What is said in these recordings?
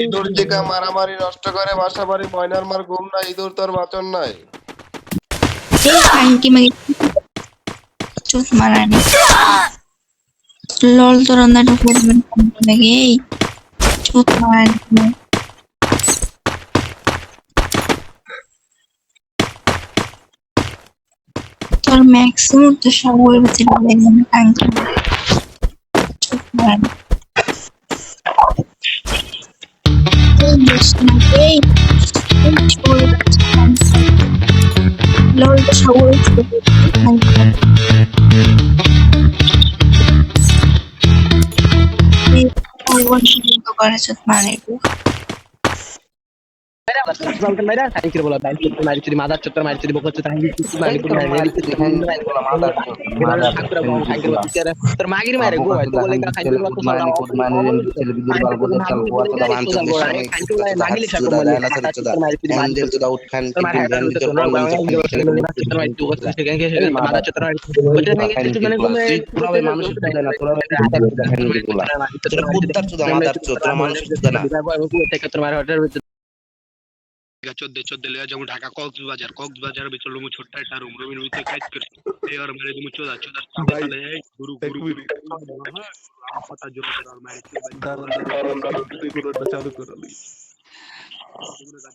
ইঁদুর চিকা মারামারি নষ্ট করে বাসা বাড়ি ময়নার মার ঘুম নাই ইঁদুর তোর বাঁচন নাই। এই খানকি মাগি চুত মারানি লল তোর অন্যটা করবেন লাগে এই চুত মারানি তোর ম্যাক্সিমাম তো সবার ভিতরে লাগে খানকি চুত মারানি এই বেশি না এই লল তো সবার ভিতরে খানকি ভগবান সুযোগ করে চুত মারে চোদ্দে লয়া যাবো ঢাকা কক্সবাজার ভিতর লমু ছোট্ট একটা রুম রুমের ভিতরে কাজ করছি এই আর মারে তুমি চোদা তাহলে এই গুরু পাতা জোরে আর মারে চালু করালি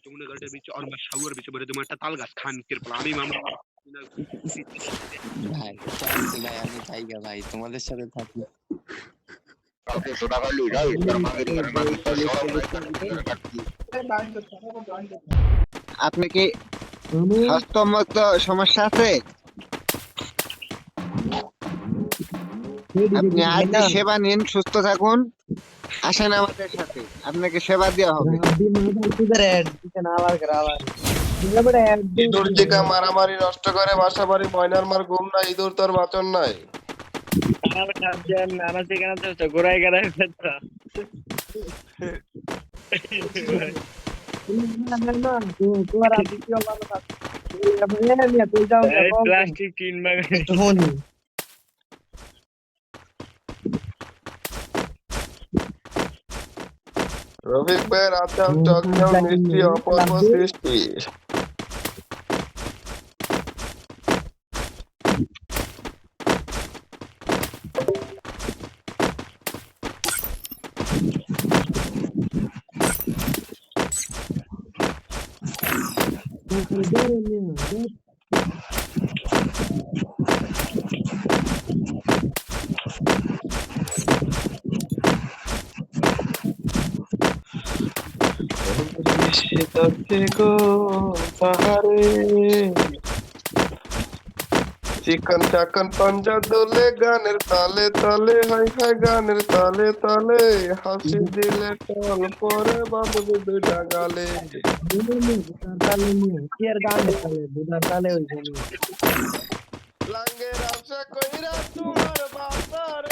তুমি গাড়ির ভিতর আর মার শাওয়ার ভিতর বলে তুমি একটা তাল গাছ খান কিরপলা আমি মামা ভাই ভাই আমি জায়গা ভাই তোমাদের সাথে থাকি আপনি কি স্বাস্থ্যমত সমস্যা আছে? আপনি আজ সেবা নিন, সুস্থ থাকুন, আসেন আমাদের সাথে, আপনাকে সেবা দেওয়া হবে। ইঁদুর চিকা মারামারি নষ্ট করে বাসা বাড়ি ময়নার মার ঘুম নাই ইঁদুর তোর বাঁচন নাই। প্লাস্টিক কিনবা রফিক ভাইয়ের আচার চকচক মিষ্টি অপূর্ব সৃষ্টি। চিকন চাকন পাঞ্জা দোলে গানের তালে তালে হাই হাই গানের তালে তালে হাসি দিলে টল পরে বাবু দুইটা গালে লাঙ্গের আশা কইরা তোমার বাসার